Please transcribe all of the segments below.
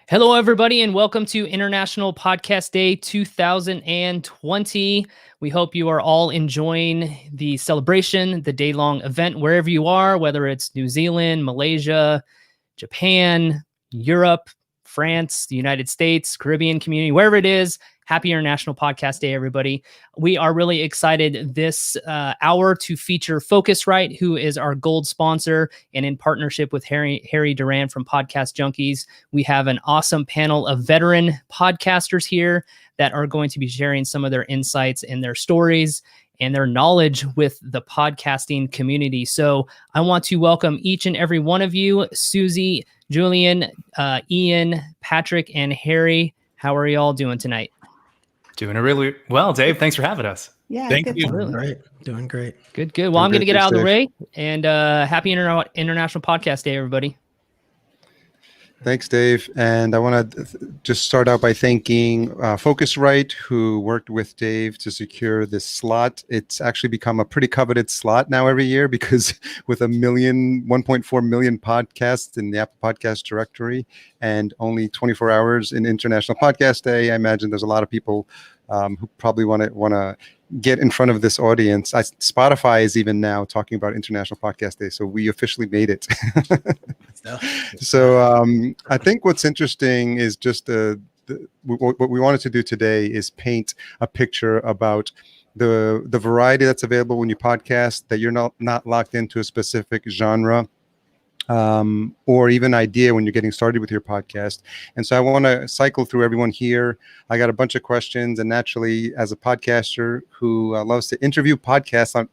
Hello, everybody, and welcome to International Podcast Day 2020. We hope you are all enjoying the celebration, the day-long event, wherever you are, whether it's New Zealand, Malaysia, Japan, Europe, France, the United States, Caribbean community, wherever it is. Happy International Podcast Day, everybody. We are really excited this hour to feature Focusrite, who is our gold sponsor, and in partnership with Harry Duran from Podcast Junkies. We have an awesome panel of veteran podcasters here that are going to be sharing some of their insights and their stories and their knowledge with the podcasting community. So I want to welcome each and every one of you, Suzy, Julian, Ian, Patrick, and Harry. How are you all doing tonight? Doing really well, Dave. Thanks for having us. Yeah, thank good. you. Doing great. Good. Well, I'm going to get out of the way, and happy International Podcast Day, everybody. Thanks, Dave. And I want to just start out by thanking Focusrite, who worked with Dave to secure this slot. It's actually become a pretty coveted slot now every year because with 1.4 million podcasts in the Apple Podcast directory and only 24 hours in International Podcast Day, I imagine there's a lot of people who probably want to get in front of this audience. Spotify is even now talking about International Podcast Day, so we officially made it. So I think what's interesting is just what we wanted to do today is paint a picture about the variety that's available when you podcast, that you're not locked into a specific genre or even idea when you're getting started with your podcast. And so I want to cycle through everyone here. I got a bunch of questions, and naturally, as a podcaster who loves to interview podcasters on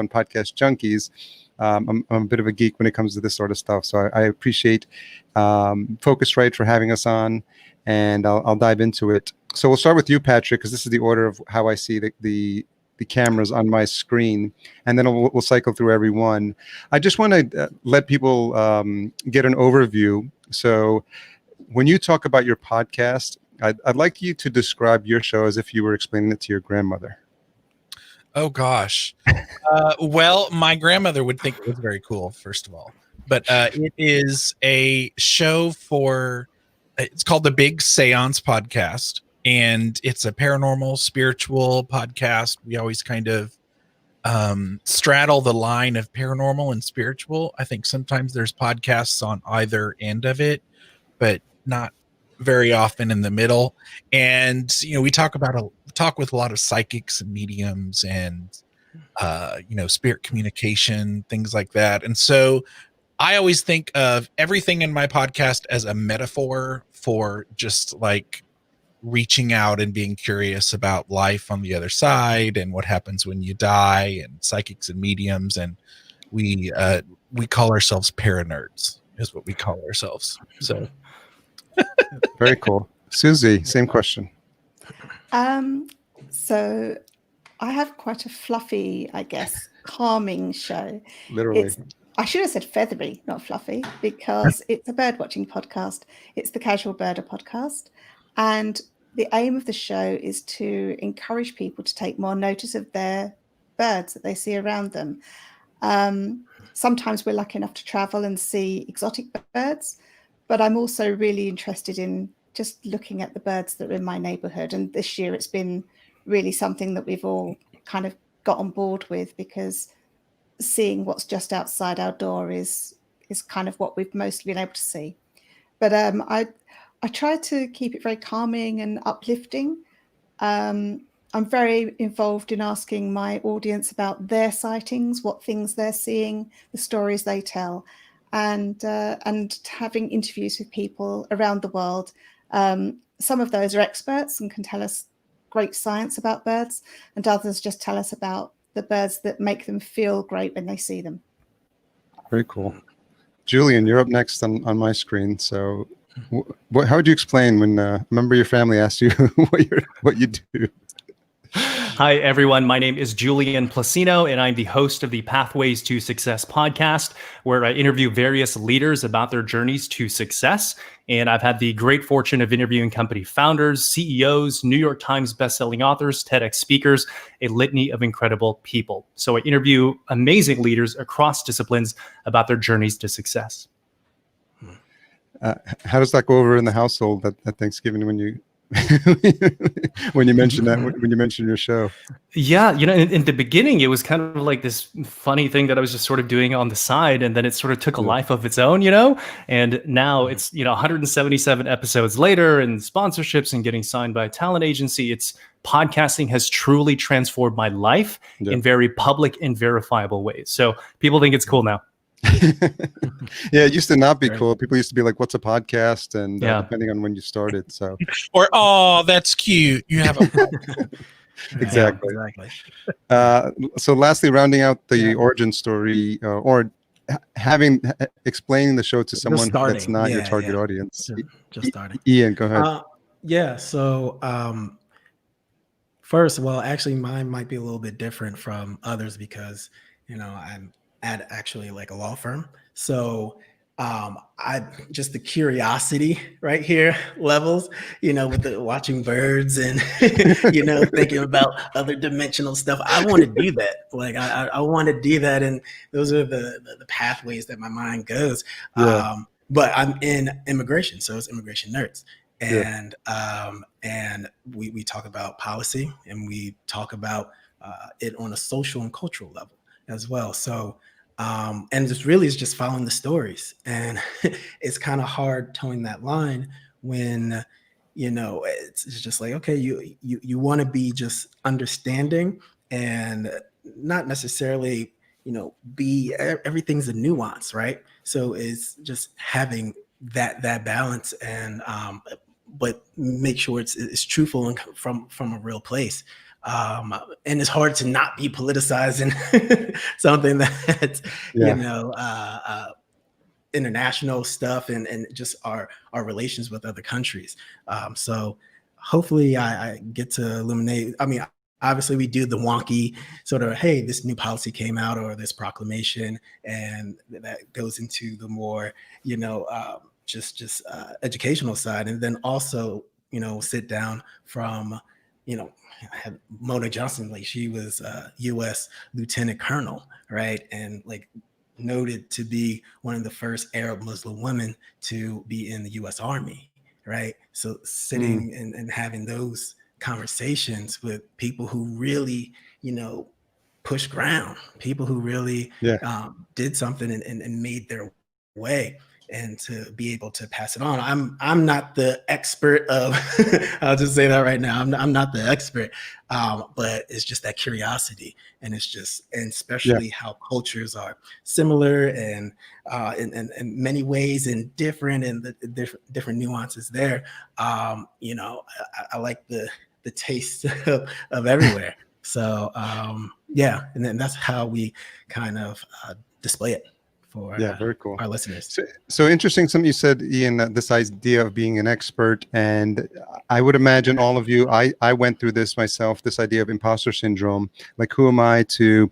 Podcast Junkies, I'm a bit of a geek when it comes to this sort of stuff. So I appreciate Focusrite for having us on, and I'll dive into it. So we'll start with you, Patrick, because this is the order of how I see the cameras on my screen, and then we'll cycle through every one. I just want to let people get an overview. So when you talk about your podcast, I'd like you to describe your show as if you were explaining it to your grandmother. Oh, gosh. Well, my grandmother would think it was very cool, first of all. But it is a show it's called the Big Seance Podcast. And it's a paranormal, spiritual podcast. We always kind of straddle the line of paranormal and spiritual. I think sometimes there's podcasts on either end of it, but not very often in the middle. And, we talk with a lot of psychics and mediums and, spirit communication, things like that. And so I always think of everything in my podcast as a metaphor for just like reaching out and being curious about life on the other side and what happens when you die, and psychics and mediums. And we call ourselves paranerds is what we call ourselves. So very cool. Suzy, same question. So I have quite a fluffy, I guess, calming show. Literally. I should have said feathery, not fluffy, because it's a bird watching podcast. It's the Casual Birder podcast. And the aim of the show is to encourage people to take more notice of their birds that they see around them. Sometimes we're lucky enough to travel and see exotic birds, but I'm also really interested in just looking at the birds that are in my neighborhood. And this year it's been really something that we've all kind of got on board with, because seeing what's just outside our door is kind of what we've mostly been able to see. But I try to keep it very calming and uplifting. I'm very involved in asking my audience about their sightings, what things they're seeing, the stories they tell, and having interviews with people around the world. Some of those are experts and can tell us great science about birds, and others just tell us about the birds that make them feel great when they see them. Very cool. Julian, you're up next on my screen. So how would you explain when a member of your family asks you what you do? Hi, everyone. My name is Julian Placino, and I'm the host of the Pathways to Success podcast, where I interview various leaders about their journeys to success. And I've had the great fortune of interviewing company founders, CEOs, New York Times bestselling authors, TEDx speakers, a litany of incredible people. So I interview amazing leaders across disciplines about their journeys to success. How does that go over in the household at Thanksgiving when you when you mention that when you mention your show? Yeah, in the beginning, it was kind of like this funny thing that I was just sort of doing on the side, and then it sort of took a life of its own, And now it's 177 episodes later, and sponsorships and getting signed by a talent agency. It's podcasting has truly transformed my life in very public and verifiable ways. So people think it's cool now. Yeah, it used to not be cool. People used to be like, "What's a podcast?" And depending on when you started, so or "Oh, that's cute. You have a." Exactly. Yeah, exactly. So lastly, rounding out the origin story, or explaining the show to someone that's not your target audience. Just starting. Ian, go ahead. So first of all, actually mine might be a little bit different from others because I'm at actually like a law firm. So I just the curiosity right here levels, with the watching birds and thinking about other dimensional stuff. I want to do that. Like I want to do that, and those are the pathways that my mind goes. But I'm in immigration, so it's immigration nerds. And and we talk about policy, and we talk about it on a social and cultural level as well. So and this really is just following the stories, and it's kind of hard towing that line when it's just like, okay, you want to be just understanding and not necessarily be everything's a nuance, right? So it's just having that balance, and but make sure it's truthful and from a real place. And it's hard to not be politicizing something that's international stuff and just our relations with other countries. So hopefully I get to illuminate. I mean, obviously we do the wonky sort of, hey, this new policy came out or this proclamation, and that goes into the more just educational side, and then also sit down from I had Mona Johnson, like she was U.S. Lieutenant Colonel, right, and like noted to be one of the first Arab Muslim women to be in the U.S. Army, right? So sitting and having those conversations with people who really pushed ground, people who really did something and made their way, and to be able to pass it on. I'm not the expert of I'll just say that right now. I'm not the expert, but it's just that curiosity, and it's just, and especially how cultures are similar and in many ways and different, and the different nuances there. I like the taste of everywhere. So and then that's how we kind of display it for very cool. our listeners. So interesting, something you said, Ian, this idea of being an expert. And I would imagine all of you, I went through this myself, this idea of imposter syndrome. Like, who am I to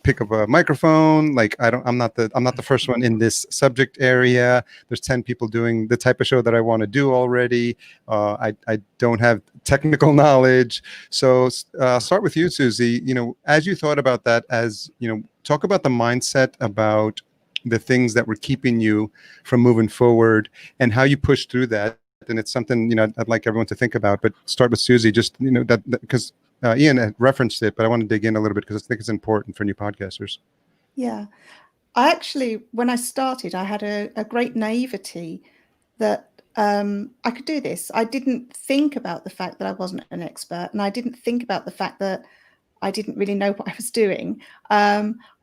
pick up a microphone? Like, I'm not the first one in this subject area. There's 10 people doing the type of show that I want to do already. I don't have technical knowledge. So start with you, Suzy. As you thought about that, talk about the mindset about the things that were keeping you from moving forward and how you pushed through that. And it's something, I'd like everyone to think about, but start with Suzy, just, that because Ian had referenced it, but I want to dig in a little bit because I think it's important for new podcasters. Yeah. I actually, when I started, I had a great naivety that I could do this. I didn't think about the fact that I wasn't an expert, and I didn't think about the fact that I didn't really know what I was doing.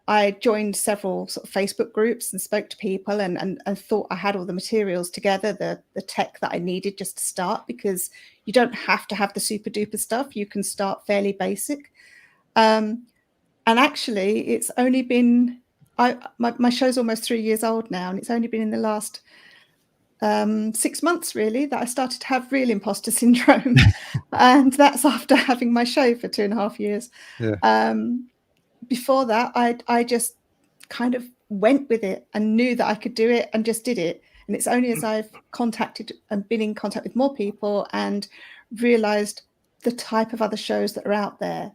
I joined several sort of Facebook groups and spoke to people and thought I had all the materials together, the tech that I needed just to start, because you don't have to have the super duper stuff. You can start fairly basic. And actually, it's only been, my show's almost 3 years old now, and it's only been in the last 6 months really that I started to have real imposter syndrome. And that's after having my show for 2.5 years. Before that, I just kind of went with it and knew that I could do it and just did it. And it's only as I've contacted and been in contact with more people and realized the type of other shows that are out there,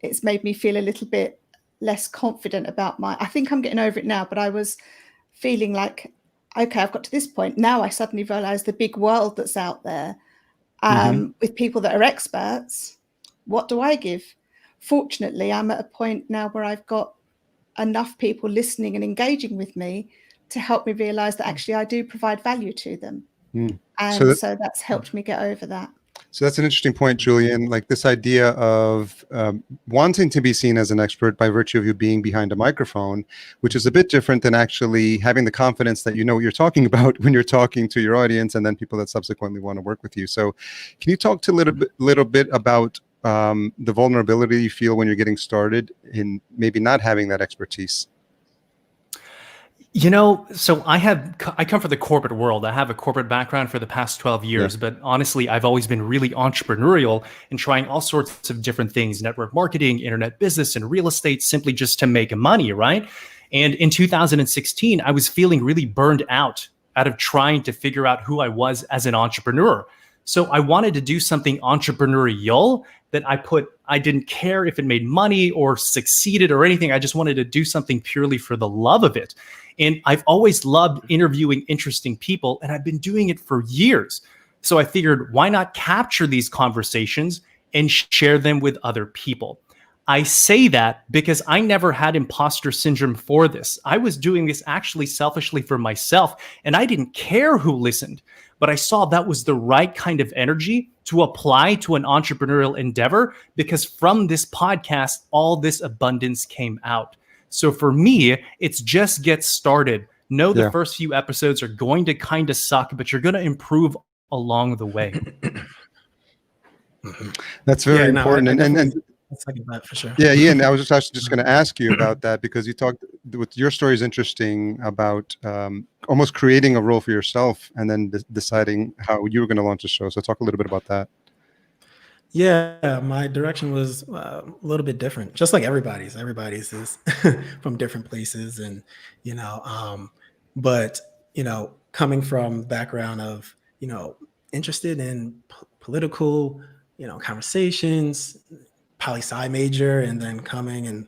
it's made me feel a little bit less confident about I think I'm getting over it now, but I was feeling like okay, I've got to this point. Now I suddenly realize the big world that's out there with people that are experts. What do I give? Fortunately, I'm at a point now where I've got enough people listening and engaging with me to help me realize that actually I do provide value to them. And so that's helped me get over that. So that's an interesting point, Julian. Like this idea of wanting to be seen as an expert by virtue of you being behind a microphone, which is a bit different than actually having the confidence that you know what you're talking about when you're talking to your audience and then people that subsequently want to work with you. So can you talk to a little bit about the vulnerability you feel when you're getting started in maybe not having that expertise? You know, so I come from the corporate world. I have a corporate background for the past 12 years, but honestly, I've always been really entrepreneurial and trying all sorts of different things, network marketing, internet business, and real estate, simply just to make money, right? And in 2016, I was feeling really burned out of trying to figure out who I was as an entrepreneur. So I wanted to do something entrepreneurial that I didn't care if it made money or succeeded or anything. I just wanted to do something purely for the love of it. And I've always loved interviewing interesting people, and I've been doing it for years. So I figured, why not capture these conversations and share them with other people? I say that because I never had imposter syndrome for this. I was doing this actually selfishly for myself, and I didn't care who listened. But I saw that was the right kind of energy to apply to an entrepreneurial endeavor, because from this podcast, all this abundance came out. So for me, it's just get started. Know the first few episodes are going to kind of suck, but you're going to improve along the way. That's very important. And that for sure. Yeah, Ian, I was just actually just going to ask you about that, because you talked with your story is interesting about almost creating a role for yourself and then deciding how you were going to launch a show. So talk a little bit about that. Yeah, my direction was a little bit different, just like everybody's. Everybody's is from different places, and but coming from background of interested in political conversations, poli-sci major, and then coming and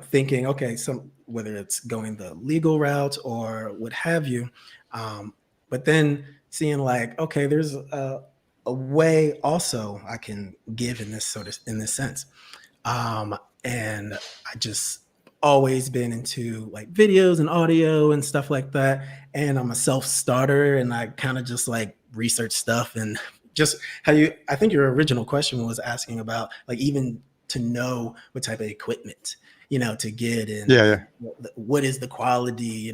thinking, okay, whether it's going the legal route or what have you, but then seeing like, okay, there's a way also I can give in this sense, and I just always been into like videos and audio and stuff like that, and I'm a self-starter, and I kind of just like research stuff. And just I think your original question was asking about like even to know what type of equipment to get, and what is the quality,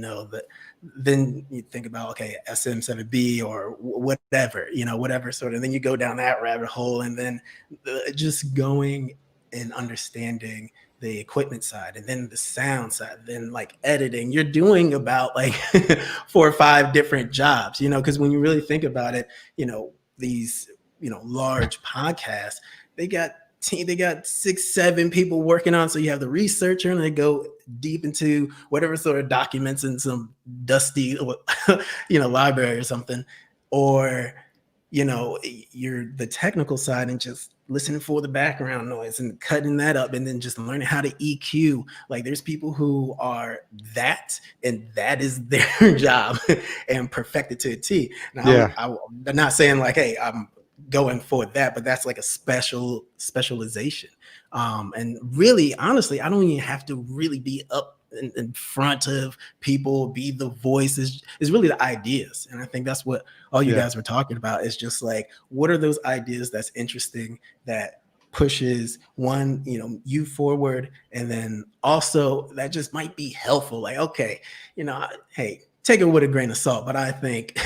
then you think about, okay, SM7B or whatever, whatever sort of, then you go down that rabbit hole, and then just going and understanding the equipment side, and then the sound side, then like editing, you're doing about like 4 or 5 different jobs, because when you really think about it, these, large podcasts, they got 6-7 people working on. So you have the researcher, and they go deep into whatever sort of documents in some dusty, library or something, or, you're the technical side and just listening for the background noise and cutting that up, and then just learning how to EQ. Like there's people who are that, and that is their job and perfected to a T. Now, I'm not saying like, hey, I'm going for that, but that's like a specialization. And really, honestly, I don't even have to really be up in front of people, be the voice. Is really the ideas. And I think that's what all you guys were talking about, is just like, what are those ideas that's interesting, that pushes one, you forward, and then also that just might be helpful. Like, okay, hey, take it with a grain of salt, but I think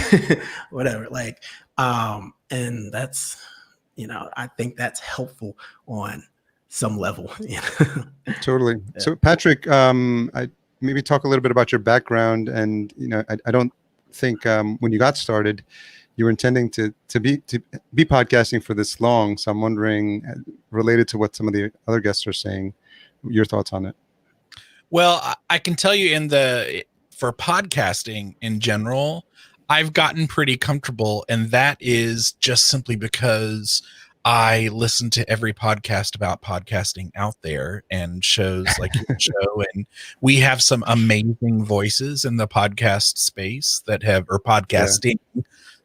whatever, like, and that's, I think that's helpful on some level. Totally. Yeah. So Patrick, I maybe talk a little bit about your background, and I don't think when you got started, you were intending to be podcasting for this long. So I'm wondering, related to what some of the other guests are saying, your thoughts on it. Well, I can tell you for podcasting in general, I've gotten pretty comfortable, and that is just simply because I listen to every podcast about podcasting out there and shows like your show. And we have some amazing voices in the podcast space that have, or podcasting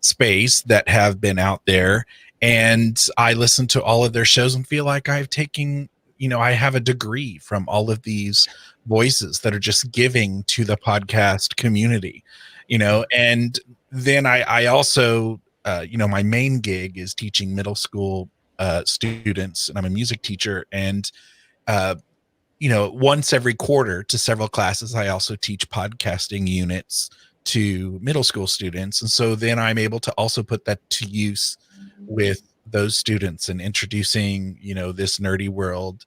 space that have been out there. And I listen to all of their shows and feel like I've taken, I have a degree from all of these voices that are just giving to the podcast community, and then I also, my main gig is teaching middle school students, and I'm a music teacher. And, once every quarter to several classes, I also teach podcasting units to middle school students. And so then I'm able to also put that to use with those students and introducing, this nerdy world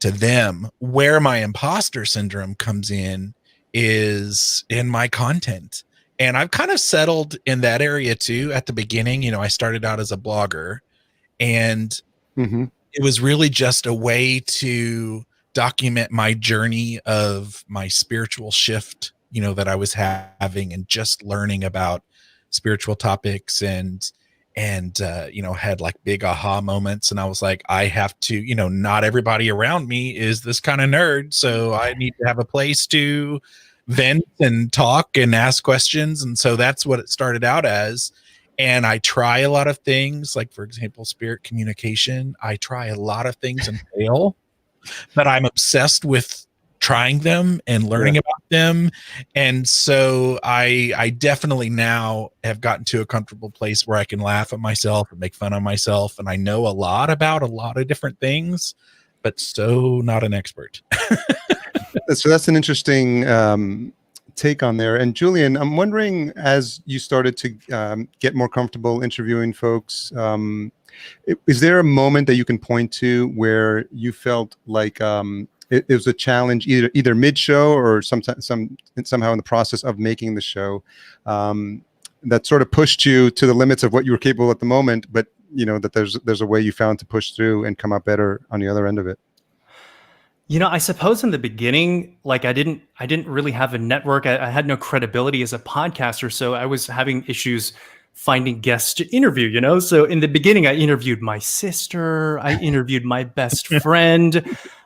to them. Where my imposter syndrome comes in is in my content. And I've kind of settled in that area too. At the beginning, I started out as a blogger, and it was really just a way to document my journey of my spiritual shift, that I was having, and just learning about spiritual topics, and had like big aha moments. And I was like, I have to, not everybody around me is this kind of nerd, so I need to have a place to vent and talk and ask questions. And so that's what it started out as. And I try a lot of things, like, for example, spirit communication. I try a lot of things and fail, but I'm obsessed with trying them and learning about them. And so I definitely now have gotten to a comfortable place where I can laugh at myself and make fun of myself. And I know a lot about a lot of different things, but so not an expert. So that's an interesting take on there. And Julian, I'm wondering, as you started to get more comfortable interviewing folks, is there a moment that you can point to where you felt like it was a challenge, either mid-show or somehow in the process of making the show, that sort of pushed you to the limits of what you were capable at the moment, but that there's a way you found to push through and come out better on the other end of it? I suppose in the beginning, like I didn't really have a network. I had no credibility as a podcaster, so I was having issues finding guests to interview, So in the beginning, I interviewed my sister, I interviewed my best friend,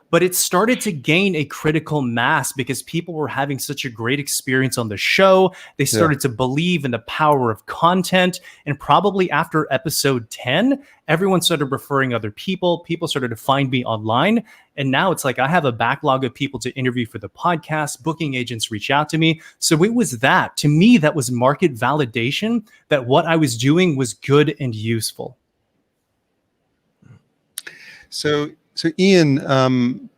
but it started to gain a critical mass because people were having such a great experience on the show. They started to believe in the power of content. And probably after episode 10, everyone started referring other people. People started to find me online. And now it's like I have a backlog of people to interview for the podcast. Booking agents reach out to me. So it was that. To me, that was market validation that what I was doing was good and useful. So Ian,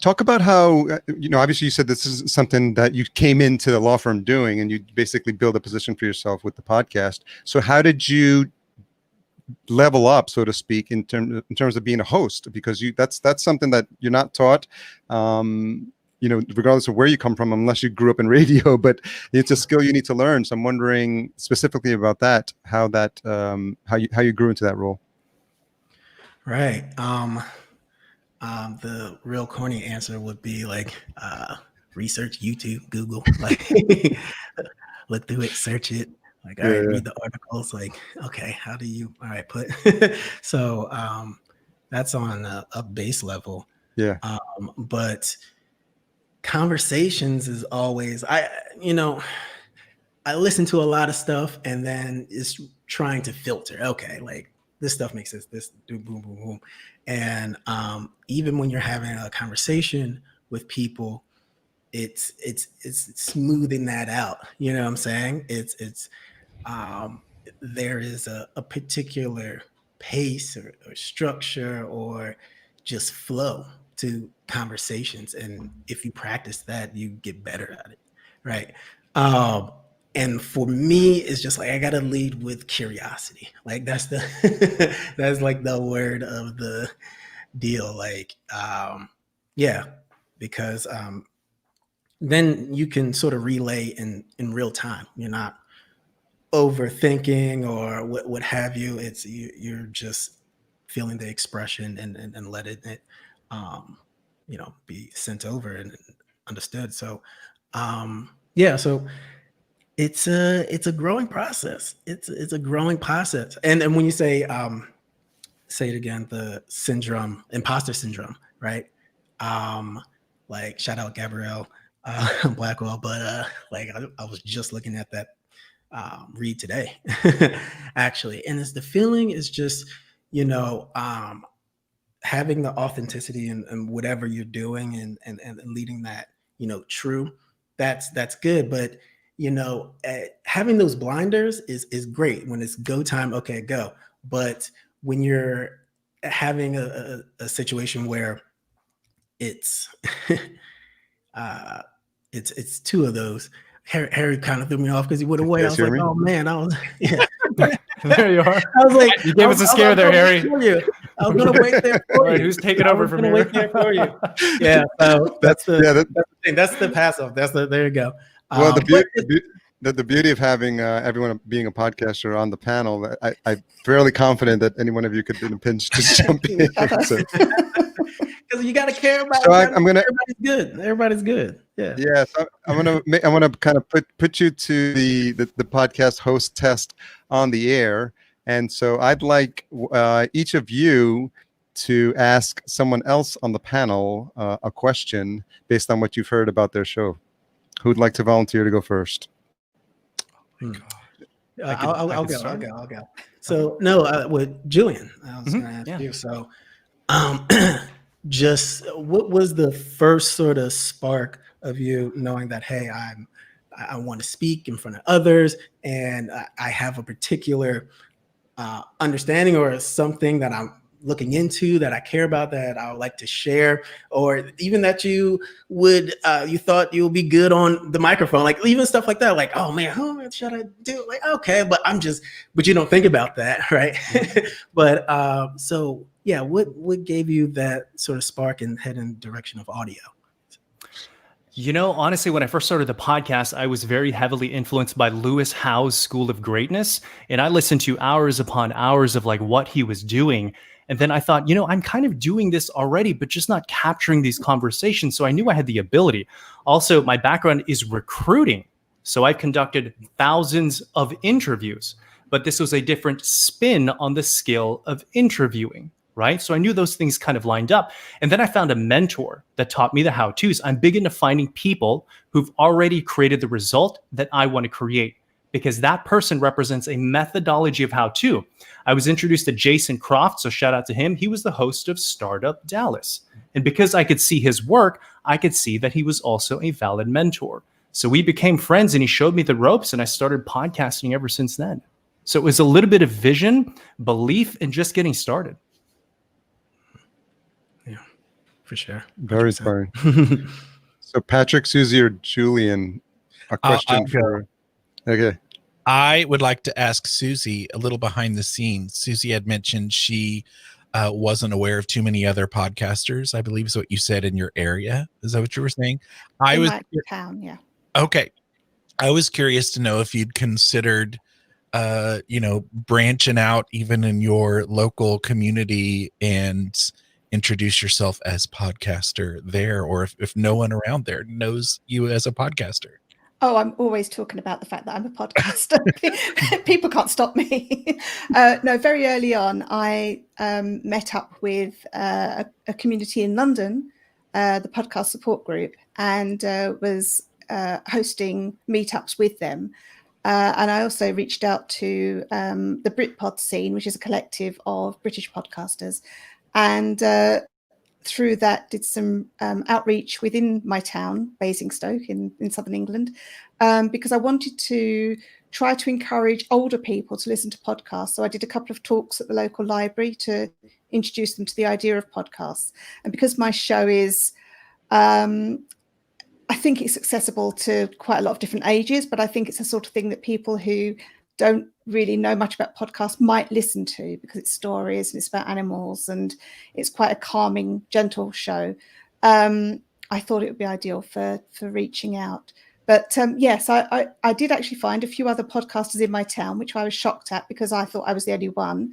talk about how, obviously you said this is something that you came into the law firm doing, and you basically build a position for yourself with the podcast. So how did you level up, so to speak, in terms of being a host? Because that's something that you're not taught, regardless of where you come from, unless you grew up in radio, but it's a skill you need to learn. So I'm wondering specifically about that, how you grew into that role. Right. The real corny answer would be like research, YouTube, Google, like look through it, search it. Like, all right, read the articles. Like, okay, how do you? All right, put. So that's on a base level. Yeah. But conversations is always I listen to a lot of stuff and then it's trying to filter. Okay, like this stuff makes sense. This do boom boom boom. And even when you're having a conversation with people, it's smoothing that out. You know what I'm saying? It's there is a particular pace or structure or just flow to conversations, and if you practice that, you get better at it, right? And for me, it's just like I gotta lead with curiosity. Like that's that's like the word of the deal. Like, because then you can sort of relay in real time. You're not overthinking or what have you. It's you're just feeling the expression and let it be sent over and understood. So so it's a growing process. It's a growing process. And when you say say it again, the syndrome, imposter syndrome, right? Like shout out Gabrielle Blackwell, but like I was just looking at that read today, actually, and it's the feeling is just, you know, having the authenticity and whatever you're doing and leading that, you know, true, that's good. But, you know, having those blinders is great when it's go time. Okay, go. But when you're having a situation where it's it's two of those, Harry kind of threw me off because he went away. I was like, oh man, I was There you are. I was like, you gave us a scare there, Harry. I was gonna wait there for you. Right, who's taking over from here? Wait there for you. Yeah, so that's the thing. That's the pass off. There you go. Well, the beauty of having everyone being a podcaster on the panel, I'm fairly confident that any one of you could, in a pinch, just jump in. So. Because you got to care about. So everybody's good. Everybody's good. Yeah. Yeah. So I want to kind of put you to the podcast host test on the air, and so I'd like each of you to ask someone else on the panel a question based on what you've heard about their show. Who'd like to volunteer to go first? I'll go. So no, with Julian, I was going to ask you. So, just what was the first sort of spark of you knowing that, hey, I want to speak in front of others, and I have a particular understanding or something that I'm looking into that I care about that I would like to share, or even that you would you thought you'll be good on the microphone, like even stuff like that, like, oh man, who should I do? Like, okay, but you don't think about that, right? But so yeah, what gave you that sort of spark and head in the direction of audio? You know, honestly, when I first started the podcast, I was very heavily influenced by Lewis Howes' School of Greatness. And I listened to hours upon hours of like what he was doing. And then I thought, you know, I'm kind of doing this already, but just not capturing these conversations. So I knew I had the ability. Also, my background is recruiting. So I've conducted thousands of interviews, but this was a different spin on the skill of interviewing. Right. So I knew those things kind of lined up. And then I found a mentor that taught me the how-tos. I'm big into finding people who've already created the result that I want to create, because that person represents a methodology of how-to. I was introduced to Jason Croft, so shout out to him. He was the host of Startup Dallas. And because I could see his work, I could see that he was also a valid mentor. So we became friends and he showed me the ropes and I started podcasting ever since then. So it was a little bit of vision, belief, and just getting started. For sure. 100%. Very inspiring. So Patrick, Suzy, or Julian, a question for... Okay. I would like to ask Suzy a little behind the scenes. Suzy had mentioned she wasn't aware of too many other podcasters, I believe is what you said, in your area. Is that what you were saying? In my town, yeah. Okay. I was curious to know if you'd considered branching out even in your local community and introduce yourself as podcaster there, or if no one around there knows you as a podcaster. Oh, I'm always talking about the fact that I'm a podcaster. People can't stop me. No, very early on, I met up with a community in London, the podcast support group, and was hosting meetups with them. And I also reached out to the Britpod scene, which is a collective of British podcasters. And through that, did some outreach within my town, Basingstoke in southern England, because I wanted to try to encourage older people to listen to podcasts. So I did a couple of talks at the local library to introduce them to the idea of podcasts. And because my show is, I think it's accessible to quite a lot of different ages, but I think it's the sort of thing that people who don't really know much about podcasts might listen to, because it's stories and it's about animals and it's quite a calming, gentle show. I thought it would be ideal for reaching out. But yes, I did actually find a few other podcasters in my town, which I was shocked at because I thought I was the only one.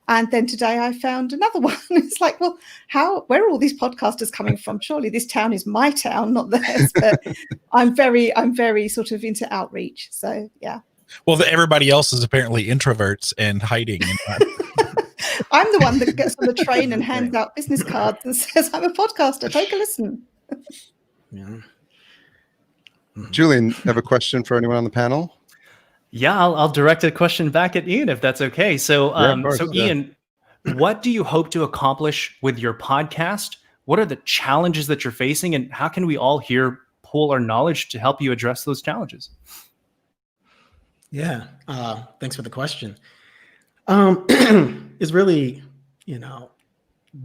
And then today I found another one. It's like, well, where are all these podcasters coming from? Surely this town is my town, not theirs. But I'm very sort of into outreach. So yeah. Well, everybody else is apparently introverts and hiding. I'm the one that gets on the train and hands out business cards and says, I'm a podcaster, take a listen. Yeah. Julian, have a question for anyone on the panel? Yeah, I'll direct a question back at Ian if that's okay. So, Yeah, of course, yeah. Ian, what do you hope to accomplish with your podcast? What are the challenges that you're facing, and how can we all here pool our knowledge to help you address those challenges? Yeah. Thanks for the question. It's really,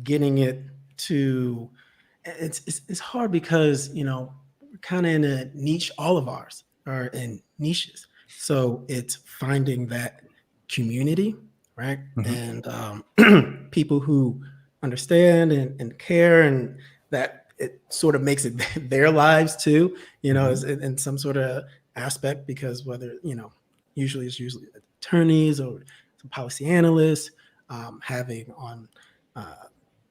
getting it to, it's hard because, we're kind of in a niche, all of ours are in niches. So it's finding that community, right? And people who understand and care, and that it sort of makes it their lives too, in some sort of aspect, because whether, usually it's attorneys or some policy analysts, having on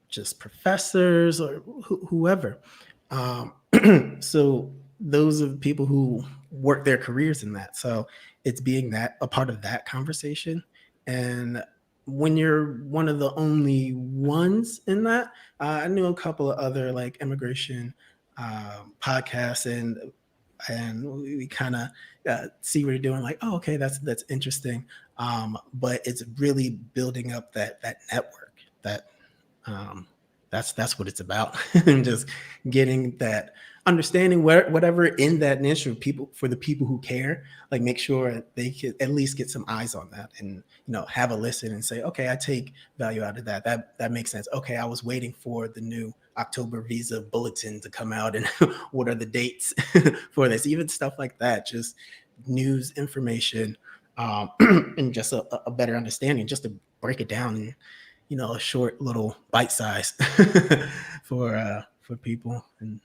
just professors or whoever. So those are the people who work their careers in that. So it's being that a part of that conversation. And when you're one of the only ones in that, I knew a couple of other like immigration podcasts, and we kind of see what you're doing, like, oh, okay, that's interesting. But it's really building up that network. That's what it's about. And just getting that understanding whatever in that niche for the people who care, like make sure they can at least get some eyes on that, and have a listen and say, okay, I take value out of that. That makes sense. Okay, I was waiting for the new October visa bulletin to come out, and what are the dates for this? Even stuff like that, just news information, and just a better understanding, just to break it down in, a short little bite size for people, and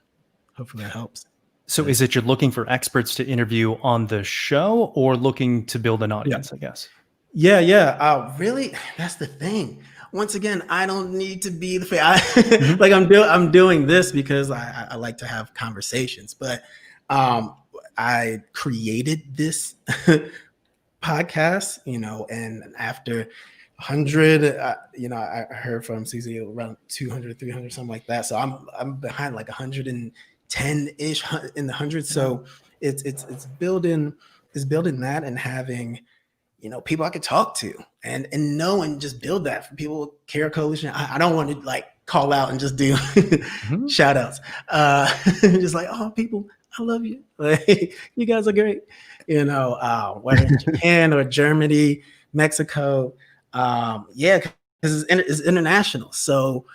hopefully that helps. So is it you're looking for experts to interview on the show, or looking to build an audience, I guess? Yeah. Really, that's the thing. Once again, I don't need to be the face. Like I'm doing this because I like to have conversations, but I created this podcast, and after 100, I heard from Suzy around 200, 300, something like that. So I'm behind like 110-ish in the hundreds. So it's building that, and having, people I could talk to and know, and just build that for people. Care Coalition. I don't want to like call out and just do shout outs. Just like, oh, people, I love you. Like, you guys are great. Whether in Japan or Germany, Mexico. Because it's international. So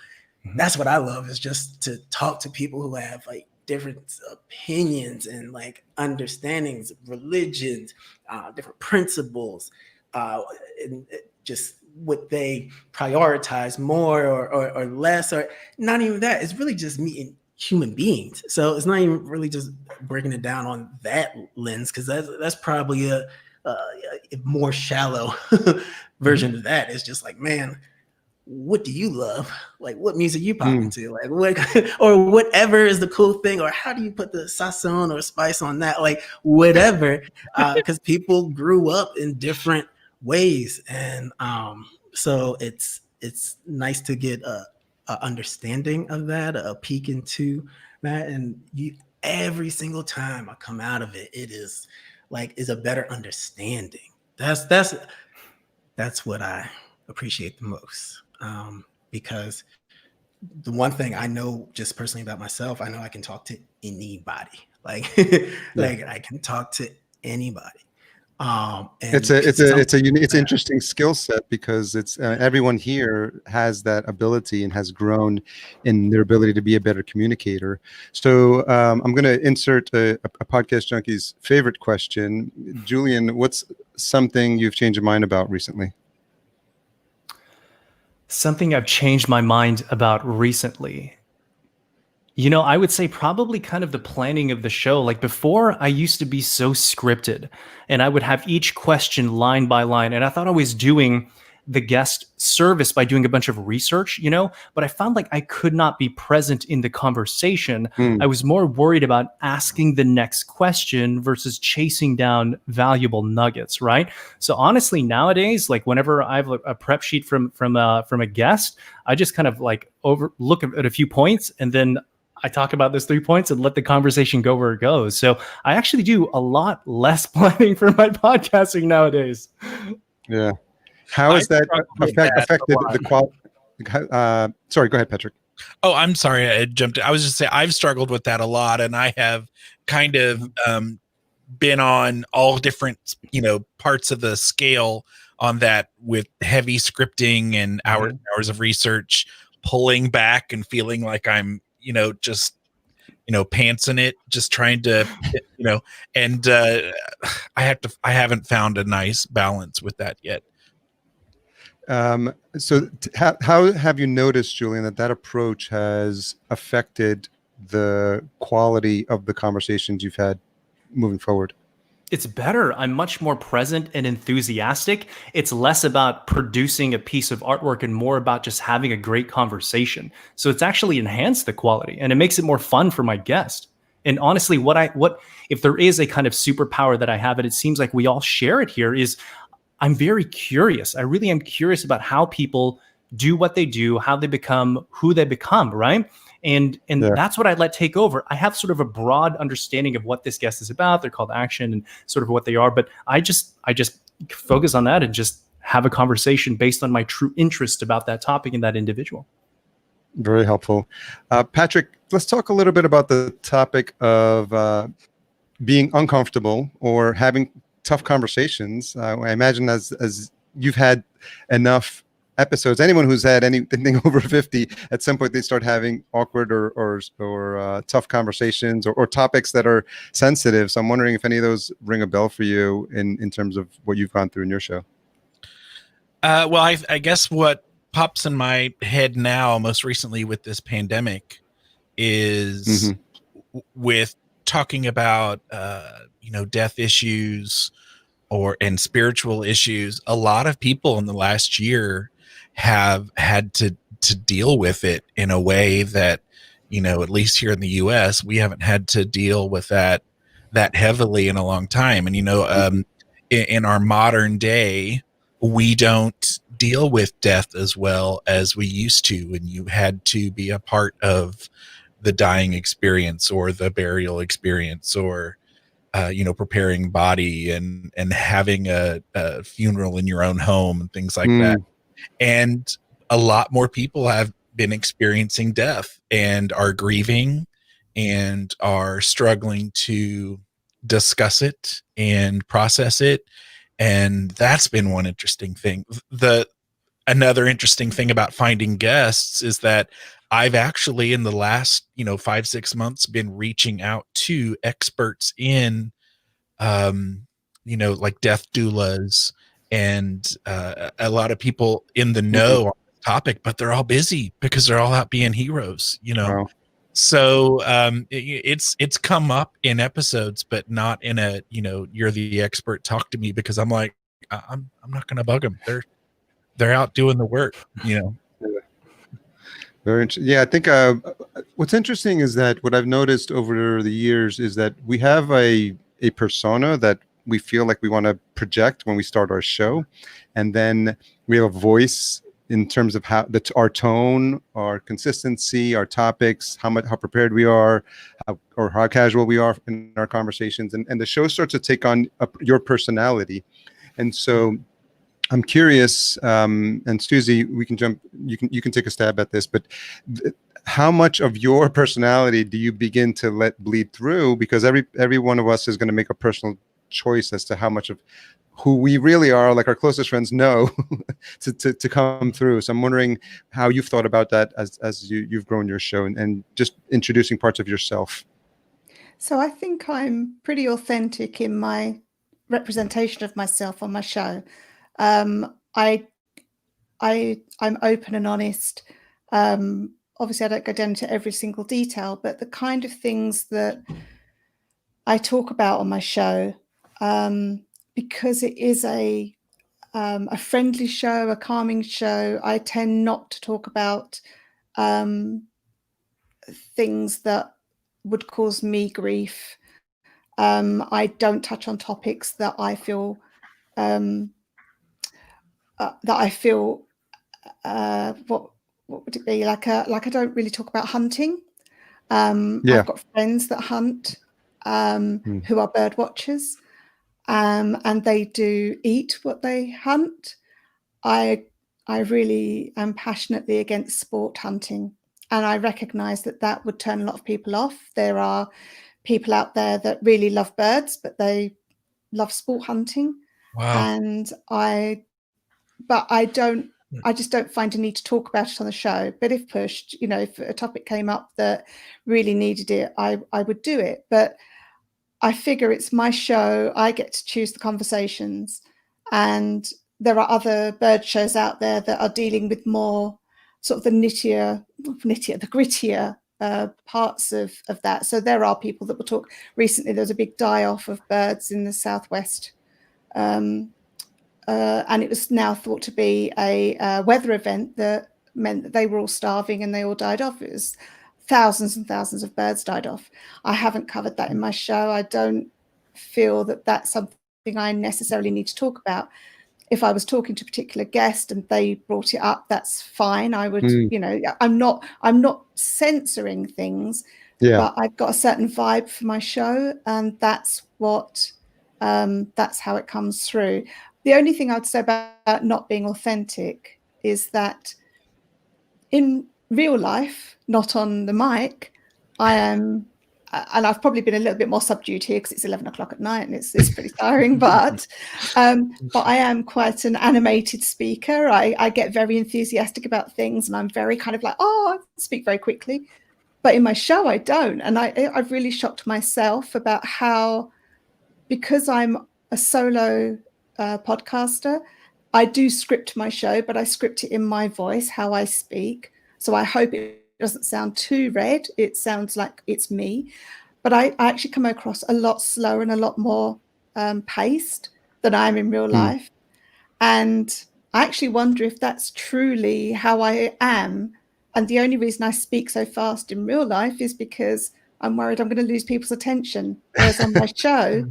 that's what I love, is just to talk to people who have like different opinions and like understandings of religions, different principles, and just what they prioritize more or less, or not even that. It's really just meeting human beings. So it's not even really just breaking it down on that lens, because that's probably a more shallow version of that. It's just like, man, what do you love? Like, what music you pop into? Like, what, or whatever is the cool thing, or how do you put the sazon or spice on that? Like, whatever, because people grew up in different ways, and so it's nice to get a understanding of that, a peek into that, and every single time I come out of it, it is a better understanding. That's what I appreciate the most, because the one thing I know just personally about myself, I know I can talk to anybody. Like I can talk to anybody. And it's interesting skill set, because it's everyone here has that ability and has grown in their ability to be a better communicator. So I'm going to insert a podcast junkie's favorite question. Julian, what's something you've changed your mind about recently? Something I've changed my mind about recently. I would say probably kind of the planning of the show. Like, before, I used to be so scripted, and I would have each question line by line, and I thought I was doing the guest service by doing a bunch of research, but I found like I could not be present in the conversation. I was more worried about asking the next question versus chasing down valuable nuggets, right? So honestly, nowadays, like whenever I have a prep sheet from a guest, I just kind of like look at a few points, and then I talk about those 3 points and let the conversation go where it goes. So I actually do a lot less planning for my podcasting nowadays. Yeah. How has that affected the quality? Sorry, go ahead, Patrick. Oh, I'm sorry. I jumped. I was just saying I've struggled with that a lot, and I have kind of been on all different, parts of the scale on that, with heavy scripting and hours and hours of research, pulling back and feeling like I'm, just, pantsing it, just trying to, and I haven't found a nice balance with that yet. So how have you noticed, Julian, that approach has affected the quality of the conversations you've had moving forward? It's better. I'm much more present and enthusiastic. It's less about producing a piece of artwork and more about just having a great conversation. So it's actually enhanced the quality, and it makes it more fun for my guest. And honestly, what if there is a kind of superpower that I have, and it seems like we all share it here, is I'm very curious. I really am curious about how people do what they do, how they become who they become, right? And that's what I let take over. I have sort of a broad understanding of what this guest is about, their call to action, and sort of what they are. But I just focus on that and just have a conversation based on my true interest about that topic and that individual. Very helpful. Patrick, let's talk a little bit about the topic of being uncomfortable or having tough conversations. I imagine as you've had enough episodes, anyone who's had anything over 50, at some point they start having awkward or tough conversations or topics that are sensitive. So I'm wondering if any of those ring a bell for you in terms of what you've gone through in your show. Well, I guess what pops in my head now, most recently with this pandemic, is with talking about death issues and spiritual issues. A lot of people in the last year have had to deal with it in a way that, at least here in the US, we haven't had to deal with that heavily in a long time. And, in our modern day, we don't deal with death as well as we used to. And you had to be a part of the dying experience or the burial experience, or preparing body and having a funeral in your own home and things like that. And a lot more people have been experiencing death and are grieving and are struggling to discuss it and process it. And that's been one interesting thing. Another interesting thing about finding guests is that I've actually, in the last, 5-6 months, been reaching out to experts in, like death doulas and a lot of people in the know on the topic, but they're all busy because they're all out being heroes, Wow. So it's come up in episodes, but not in a, you're the expert, talk to me, because I'm like, I'm not going to bug them. They're out doing the work, Very interesting. Yeah, I think what's interesting is that what I've noticed over the years is that we have a persona that we feel like we want to project when we start our show, and then we have a voice in terms of how our tone, our consistency, our topics, how prepared we are, or how casual we are in our conversations, and the show starts to take on your personality. And so I'm curious, and Suzy, we can jump. You can take a stab at this, but how much of your personality do you begin to let bleed through? Because every one of us is going to make a personal choice as to how much of who we really are, like our closest friends know, to come through. So I'm wondering how you've thought about that as you've grown your show and just introducing parts of yourself. So I think I'm pretty authentic in my representation of myself on my show. I'm open and honest. Obviously, I don't go down into every single detail, but the kind of things that I talk about on my show, because it is a a friendly show, a calming show. I tend not to talk about things that would cause me grief. I don't touch on topics that I feel what would it be like? I don't really talk about hunting. Yeah. I've got friends that hunt who are bird watchers, and they do eat what they hunt. I really am passionately against sport hunting, and I recognise that would turn a lot of people off. There are people out there that really love birds, but they love sport hunting, Wow. and I just don't find a need to talk about it on the show. But if pushed, if a topic came up that really needed it, I would do it. But I figure it's my show. I get to choose the conversations. And there are other bird shows out there that are dealing with more sort of the grittier parts of that. So there are people that will talk. Recently, there was a big die-off of birds in the southwest. And it was now thought to be a weather event that meant that they were all starving and they all died off. It was thousands and thousands of birds died off. I haven't covered that in my show. I don't feel that that's something I necessarily need to talk about. If I was talking to a particular guest and they brought it up, that's fine. I would, I'm not censoring things, but I've got a certain vibe for my show, and that's how it comes through. The only thing I would say about not being authentic is that in real life, not on the mic, I am, and I've probably been a little bit more subdued here because it's 11 o'clock at night and it's pretty tiring, but I am quite an animated speaker. I get very enthusiastic about things, and I'm very kind of like, I speak very quickly. But in my show, I don't. And I've really shocked myself about how, because I'm a solo podcaster, I do script my show, but I script it in my voice, how I speak. So I hope it doesn't sound too red. It sounds like it's me. But I actually come across a lot slower and a lot more paced than I am in real life. And I actually wonder if that's truly how I am. And the only reason I speak so fast in real life is because I'm worried I'm going to lose people's attention. Whereas on my show,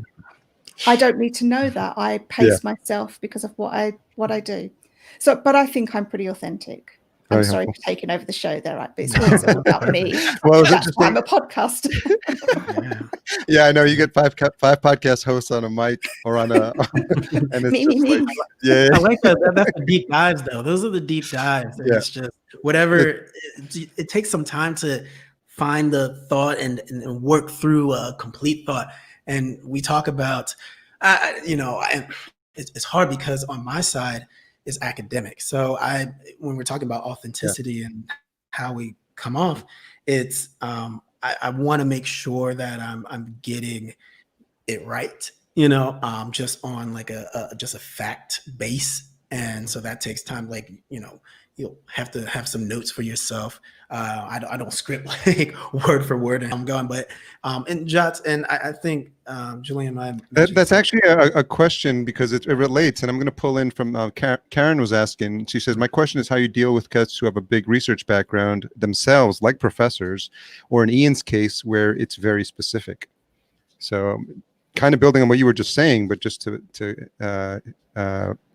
I don't need to know that. I pace myself because of what I do. So, but I think I'm pretty authentic. I'm sorry for taking over the show there, right? But it's always all about me. Well, that's why I'm a podcaster. Yeah, I know you get five podcast hosts on a mic or on a, and it's me. Yeah. I like that. That's the deep dives, though. Those are the deep dives. And it's just whatever. It takes some time to find the thought and work through a complete thought. And we talk about, it's hard because on my side is academic. So when we're talking about authenticity and how we come off, it's I want to make sure that I'm getting it right, just on like just a fact base. And so that takes time. Like, you'll have to have some notes for yourself. I don't script like word for word and I'm going, but and jots. And I think Julian, that's actually a question because it relates, and I'm going to pull in from Karen was asking. She says, my question is how you deal with guests who have a big research background themselves, like professors, or in Ian's case where it's very specific. So kind of building on what you were just saying, but just to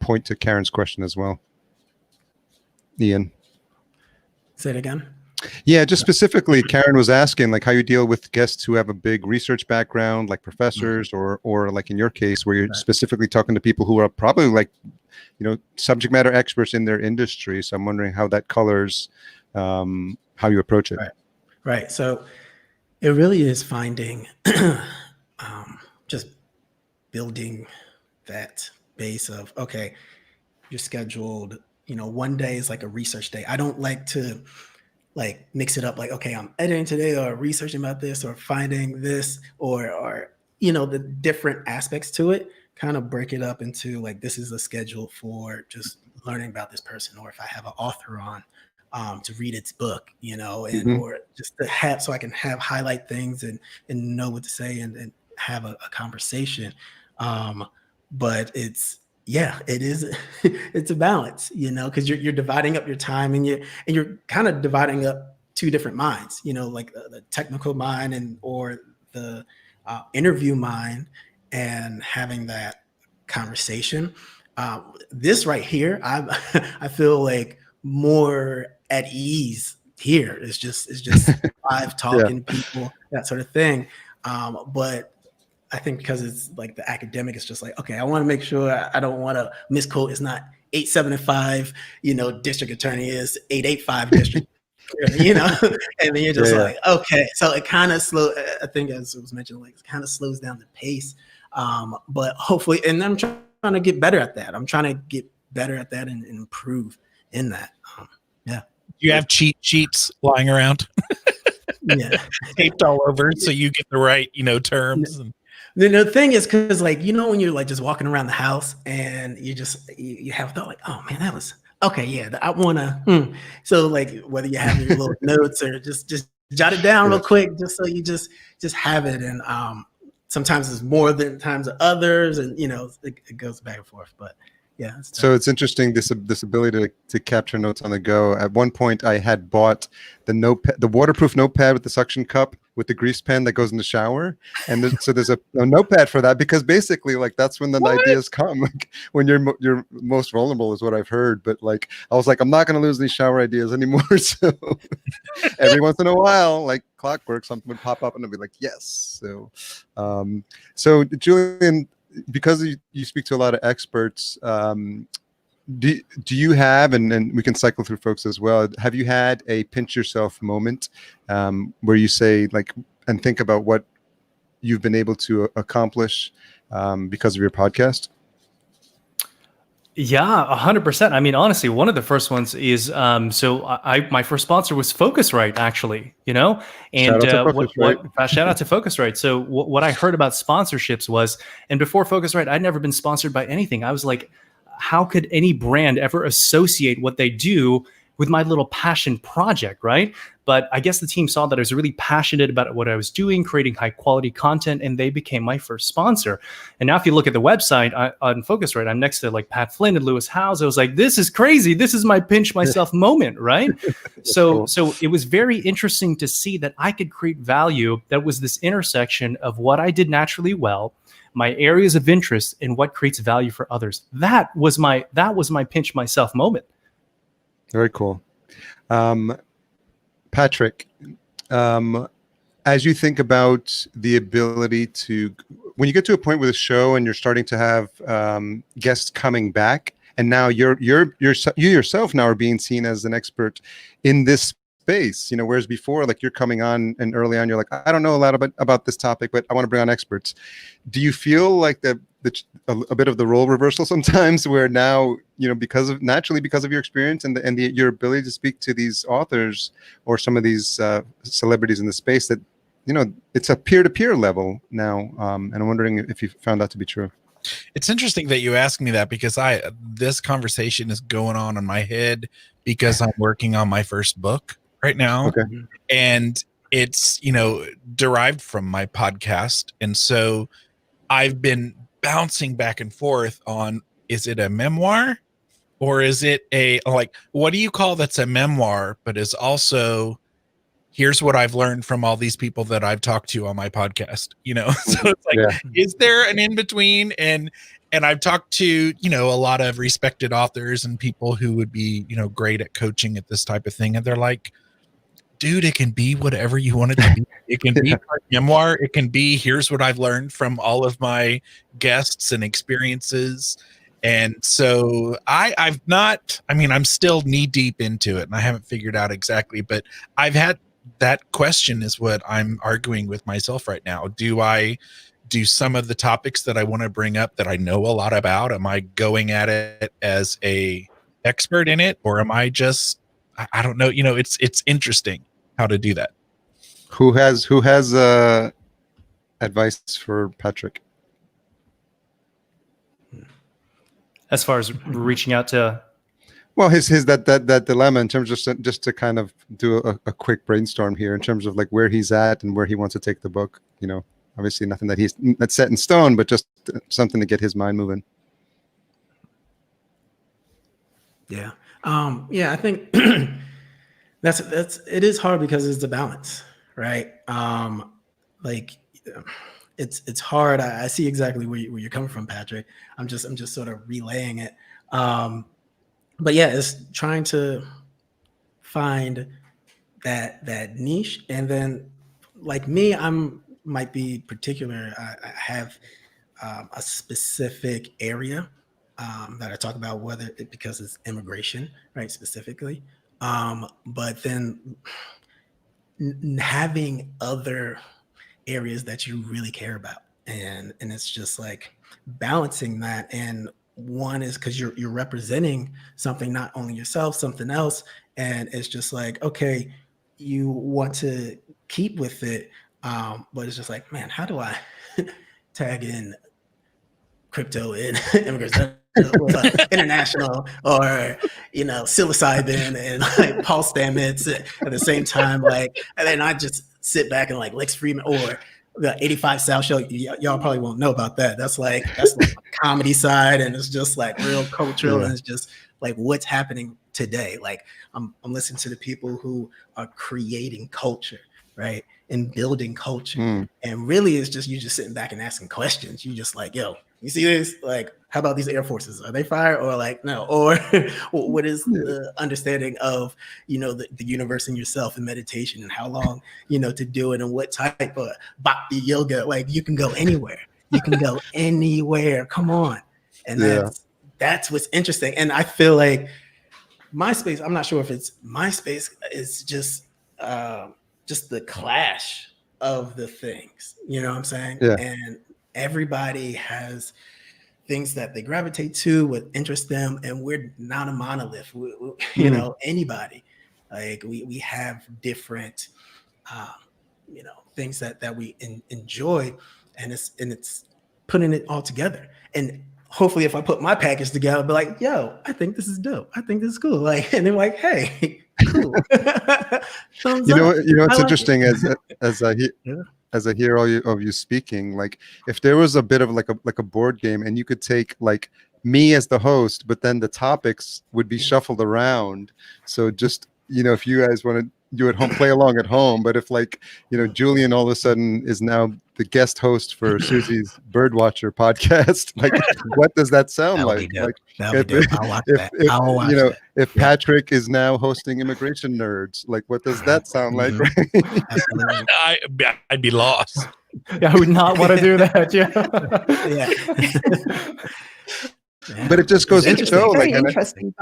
point to Karen's question as well. Ian. Say it again. Yeah, just specifically, Karen was asking like how you deal with guests who have a big research background, like professors, or like in your case, where you're specifically talking to people who are probably like, subject matter experts in their industry. So I'm wondering how that colors how you approach it. Right. So it really is finding, just building that base of, okay, you're scheduled, one day is like a research day. I don't like to like mix it up like, okay, I'm editing today or researching about this or finding this or the different aspects to it, kind of break it up into like, this is a schedule for just learning about this person, or if I have an author on to read its book, and or just to have, so I can highlight things and know what to say and have a conversation. But it's, yeah, it is. It's a balance, because you're dividing up your time, and you're kind of dividing up two different minds, like the technical mind or the interview mind, and having that conversation. This right here, I feel like more at ease here. It's just live talking to people, that sort of thing. But I think because it's like the academic, it's just like, okay, I want to make sure I don't want to misquote. It's not 875, district attorney is 885 district. And then you're just like, okay. So it kind of I think as it was mentioned, like it kind of slows down the pace. But hopefully, and I'm trying to get better at that. I'm trying to get better at that and improve in that. Yeah. You have cheat sheets lying around. Yeah. Taped all over so you get the right, terms. And the thing is, because like, when you're like just walking around the house and you have thought like, oh man, that was okay. Yeah. I want to, so like whether you have your little notes or just jot it down real quick, just so you just have it. And sometimes it's more than times of others, and it goes back and forth, but yeah. So it's interesting, this ability to capture notes on the go. At one point, I had bought the waterproof notepad with the suction cup with the grease pen that goes in the shower, and so there's a notepad for that, because basically, like, that's when the ideas come. Like, when you're most vulnerable, is what I've heard. But like, I was like, I'm not going to lose these shower ideas anymore. So every once in a while, like clockwork, something would pop up, and I'd be like, yes. So Julian, because you speak to a lot of experts, do you have, and we can cycle through folks as well, have you had a pinch yourself moment where you say, like, and think about what you've been able to accomplish because of your podcast? Yeah, 100%. I mean, honestly, one of the first ones is my first sponsor was Focusrite, actually, and shout out to Focusrite. So what I heard about sponsorships was, and before Focusrite, I'd never been sponsored by anything. I was like, how could any brand ever associate what they do with my little passion project, right? But I guess the team saw that I was really passionate about what I was doing, creating high quality content, and they became my first sponsor. And now if you look at the website on Focusrite, I'm next to like Pat Flynn and Lewis Howes. I was like, this is crazy. This is my pinch myself moment, right? So it was very interesting to see that I could create value that was this intersection of what I did naturally well, my areas of interest, and what creates value for others. That was my pinch myself moment. Very cool. Patrick, as you think about the ability to, when you get to a point with a show and you're starting to have guests coming back, and now you yourself now are being seen as an expert in this space, whereas before, like, you're coming on and early on, you're like, I don't know a lot about this topic, but I want to bring on experts. Do you feel like a bit of the role reversal sometimes, where now, because of your experience and your ability to speak to these authors or some of these celebrities in the space, that it's a peer-to-peer level now, and I'm wondering if you found that to be true? It's interesting that you asked me that, because this conversation is going on in my head because I'm working on my first book right now. Okay. And it's derived from my podcast, and so I've been bouncing back and forth on, is it a memoir or is it what do you call that's a memoir but is also, here's what I've learned from all these people that I've talked to on my podcast, so it's like, is there an in between? And I've talked to a lot of respected authors and people who would be great at coaching at this type of thing, and they're like, dude, it can be whatever you want it to be. It can be a memoir. It can be, here's what I've learned from all of my guests and experiences. And so I'm still knee deep into it, and I haven't figured out exactly, but I've had that question is what I'm arguing with myself right now. Do I do some of the topics that I want to bring up that I know a lot about? Am I going at it as a expert in it, or am I just, I don't know, it's interesting how to do that. Who has advice for Patrick? As far as reaching out to, well, his that dilemma in terms of just to kind of do a quick brainstorm here in terms of like where he's at and where he wants to take the book. Obviously nothing that's set in stone, but just something to get his mind moving. Yeah. Yeah, I think that's it is hard because it's a balance, right? Like it's hard. I see exactly where you're coming from, Patrick. I'm just sort of relaying it. But yeah, it's trying to find that niche, and then like me, I'm might be particular. I have a specific area that I talk about, whether it because it's immigration, right, specifically. But then having other areas that you really care about, and it's just like balancing that. And one is because you're representing something, not only yourself, something else, and it's just like, okay, you want to keep with it, but it's just like, man, how do I tag in crypto and immigrants international, or psilocybin and like Paul Stamets at the same time, like, and then I just sit back and like Lex Friedman or the 85 South show. Y'all probably won't know about that. That's like comedy side, and it's just like real cultural, and it's just like what's happening today. Like I'm listening to the people who are creating culture, right, and building culture, and really it's just you just sitting back and asking questions. You just like, yo, you see this? Like, how about these Air Forces? Are they fire or like no? Or what is the understanding of the universe and yourself and meditation, and how long to do it, and what type of bhakti yoga? Like you can go anywhere. You can go anywhere. Come on, and that's what's interesting. And I feel like MySpace. I'm not sure if it's MySpace. Is just the clash of the things. You know what I'm saying? Yeah. And everybody has things that they gravitate to, what interests them, and we're not a monolith. Anybody, like we have different, things that we enjoy, and it's putting it all together. And hopefully, if I put my package together, I'll be like, yo, I think this is dope. I think this is cool. Like, and they're like, hey, cool. Thumbs up. It's interesting as I hear all of you speaking, like if there was a bit of like a board game, and you could take like me as the host, but then the topics would be shuffled around. So just, if you guys want to do at home, play along at home. But if like, Julian all of a sudden is now the guest host for Suzy's Birdwatcher podcast, like what does that sound like? Like I'll watch that. If Patrick is now hosting Immigration Nerds, like what does that sound like? Right? I'd be lost. Yeah, I would not want to do that. But it just goes to show, very like, interesting.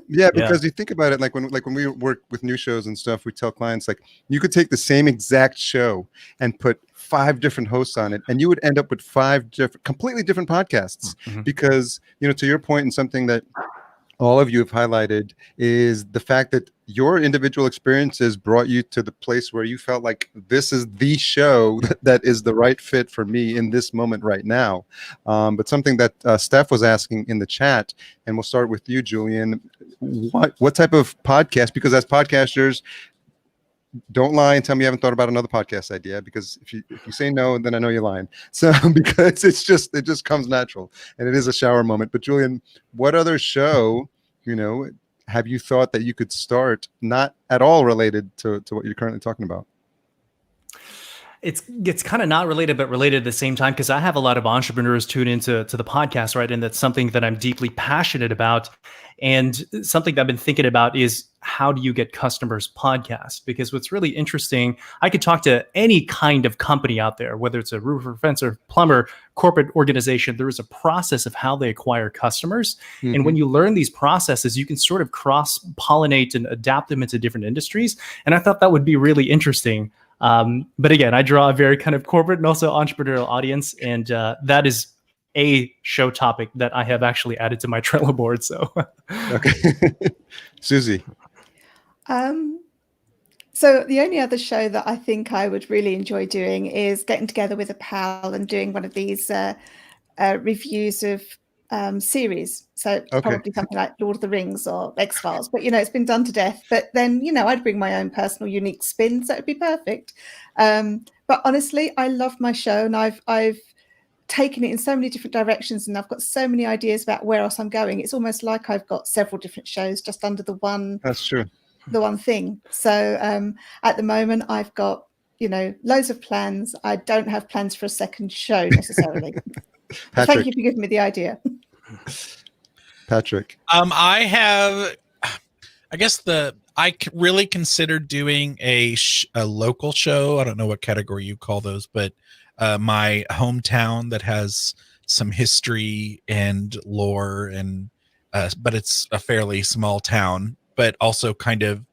Because you think about it, like when we work with new shows and stuff, we tell clients like you could take the same exact show and put 5 different hosts on it, and you would end up with 5 completely different podcasts. Because to your point, and something that all of you have highlighted is the fact that your individual experiences brought you to the place where you felt like this is the show that is the right fit for me in this moment right now. But something that Steph was asking in the chat, and we'll start with you, Julian, what type of podcast, because as podcasters, don't lie and tell me you haven't thought about another podcast idea, because if you say no, then I know you're lying. So because it just comes natural, and it is a shower moment. But Julian, what other show, have you thought that you could start not at all related to what you're currently talking about? It's kind of not related, but related at the same time, because I have a lot of entrepreneurs tune into the podcast, right? And that's something that I'm deeply passionate about. And something that I've been thinking about is how do you get customers podcast? Because what's really interesting, I could talk to any kind of company out there, whether it's a roofer, fencer, plumber, corporate organization. There is a process of how they acquire customers. And when you learn these processes, you can sort of cross-pollinate and adapt them into different industries. And I thought that would be really interesting. But again, I draw a very kind of corporate and also entrepreneurial audience, and that is a show topic that I have actually added to my Trello board. So, okay, Suzy. So the only other show that I think I would really enjoy doing is getting together with a pal and doing one of these reviews of series. So probably something like Lord of the Rings or X-Files, but it's been done to death. But then I'd bring my own personal unique spin, so it'd be perfect. But honestly, I love my show, and I've taken it in so many different directions, and I've got so many ideas about where else I'm going. It's almost like I've got several different shows just under the one. That's true. The one thing. So at the moment, I've got, loads of plans. I don't have plans for a second show necessarily. Thank you for giving me the idea. Patrick. I really considered doing a local show. I don't know what category you call those, but my hometown that has some history and lore, and but it's a fairly small town, but also kind of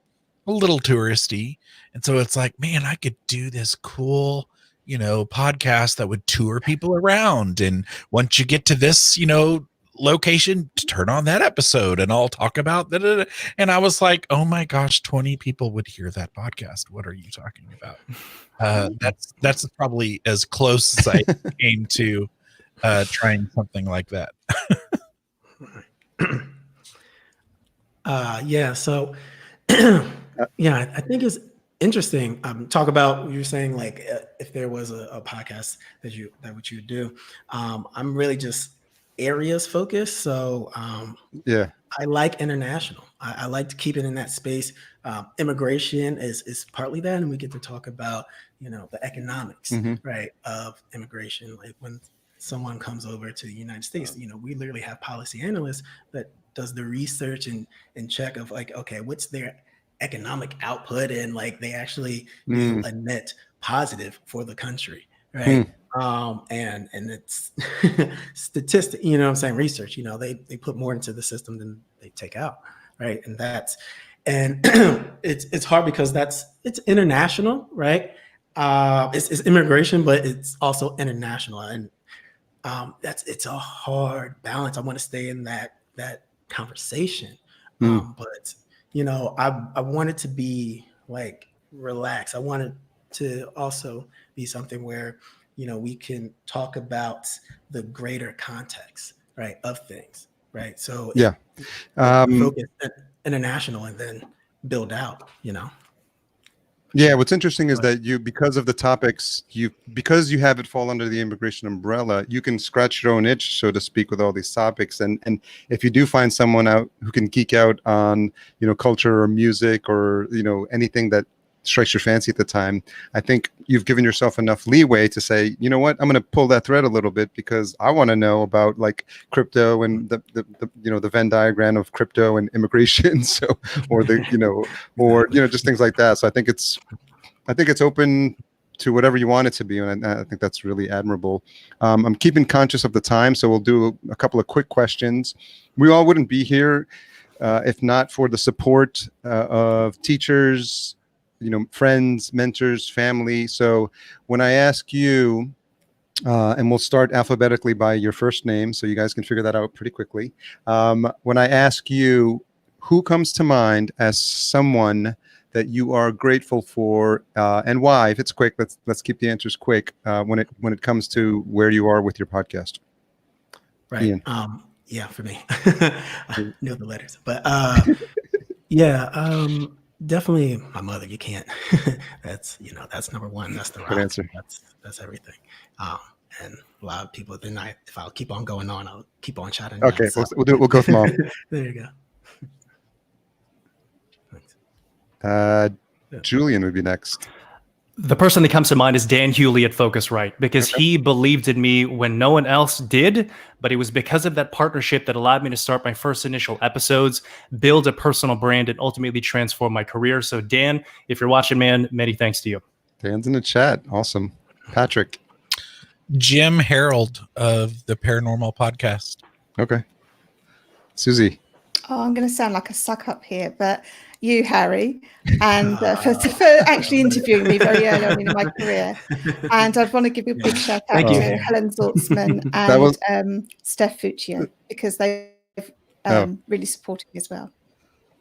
a little touristy. And so it's like, man, I could do this cool, podcast that would tour people around. And once you get to this, location, turn on that episode and I'll talk about that. And I was like, oh my gosh, 20 people would hear that podcast. What are you talking about? That's probably as close as I came to trying something like that. So I think it's interesting. Talk about, you're saying like if there was a podcast that you would do. I'm really just areas focused. So I like international. I like to keep it in that space. Immigration is partly that, and we get to talk about the economics, right, of immigration. Like when someone comes over to the United States, we literally have policy analysts that does the research and check of like, okay, what's their economic output, and like they actually do a net positive for the country, right? And it's statistic, what I'm saying, research, they put more into the system than they take out, right? And it's hard because it's international, right? It's immigration, but it's also international, and it's a hard balance. I want to stay in that conversation, but I wanted to be like relaxed. I wanted to also be something where we can talk about the greater context, right, of things, right? So focus international and then build out, Yeah, what's interesting is that because of the topics, because you have it fall under the immigration umbrella, you can scratch your own itch, so to speak, with all these topics. And if you do find someone out who can geek out on, culture or music or, anything that strikes your fancy at the time, I think you've given yourself enough leeway to say, you know what, I'm going to pull that thread a little bit because I want to know about like crypto and the Venn diagram of crypto and immigration. So, or just things like that. So I think it's open to whatever you want it to be. And I think that's really admirable. I'm keeping conscious of the time. So we'll do a couple of quick questions. We all wouldn't be here if not for the support of teachers, friends, mentors, family. So when I ask you, and we'll start alphabetically by your first name, so you guys can figure that out pretty quickly. When I ask you, who comes to mind as someone that you are grateful for, and why? If it's quick, let's keep the answers quick. When it comes to where you are with your podcast, right? Ian. For me, I knew the letters, but definitely my mother. You can't. That's number one. That's the Good answer. That's everything. And a lot of people. Then if I'll keep on going on, I'll keep on shouting. Okay, we'll go from mom. There you go. Julian would be next. The person that comes to mind is Dan Hewley at Focusrite, because he believed in me when no one else did, but it was because of that partnership that allowed me to start my first initial episodes, build a personal brand, and ultimately transform my career. So Dan, if you're watching, man, many thanks to you. Dan's in the chat. Awesome. Patrick. Jim Harold of the Paranormal Podcast. Okay. Suzy. Oh, I'm going to sound like a suck up here, but you, Harry, and for actually interviewing me very early on in my career. And I'd want to give you a big shout out to Helen Zaltzman and Steph Fuccia, because they've really supported me as well.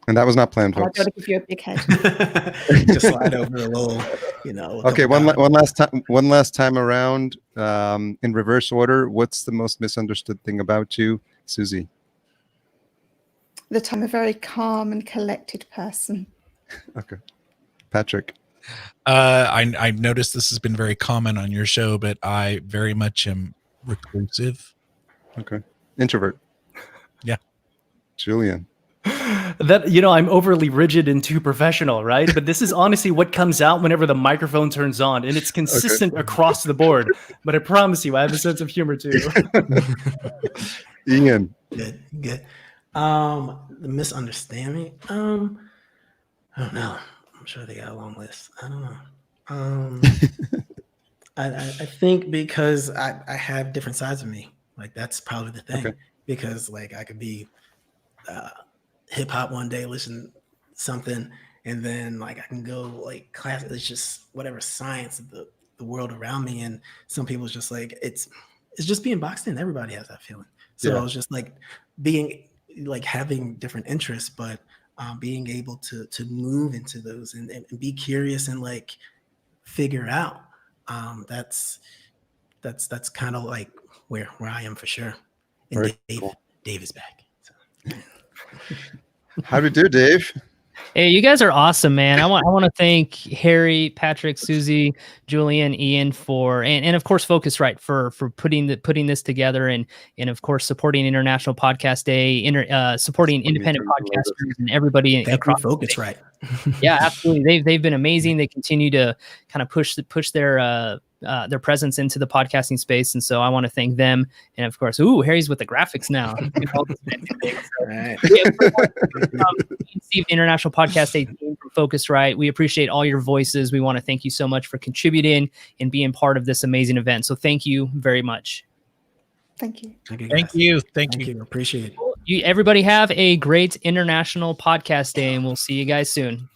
And that was not planned, folks. I've got to give you a big head. Just slide over a little, Okay, one last time around, in reverse order. What's the most misunderstood thing about you, Suzy? That I'm a very calm and collected person. Okay. Patrick. I noticed this has been very common on your show, but I very much am Reclusive. Okay. Introvert. Yeah. Julian. That, I'm overly rigid and too professional, right? But this is honestly what comes out whenever the microphone turns on, and it's consistent across the board. But I promise you, I have a sense of humor too. Ian. Good. The misunderstanding. I don't know. I'm sure they got a long list. I don't know. I think because I have different sides of me. Like that's probably the thing. Okay. Because like I could be hip hop one day, listen something, and then like I can go like class. It's just whatever science of the world around me, and some people's just like it's just being boxed in. Everybody has that feeling. So Yeah. it's just like being like having different interests, but being able to move into those and be curious and like figure out. That's kind of like where I am for sure. And Very Dave, cool. Dave is back. So. How do we do, Dave? Hey, you guys are awesome, man. I want to thank Harry, Patrick, Suzy, Julian, Ian for and of course Focusrite for putting this together and of course supporting International Podcast Day, supporting independent podcasters and everybody across Focusrite. Yeah, absolutely. They've been amazing. They continue to kind of push their presence into the podcasting space, and so I want to thank them. And of course, Harry's with the graphics now. Right. Steve, International Podcast Day team from Focusrite. We appreciate all your voices. We want to thank you so much for contributing and being part of this amazing event. So thank you very much. Thank you. Thank you. Thank you. Appreciate it. Everybody have a great International Podcast Day, and we'll see you guys soon.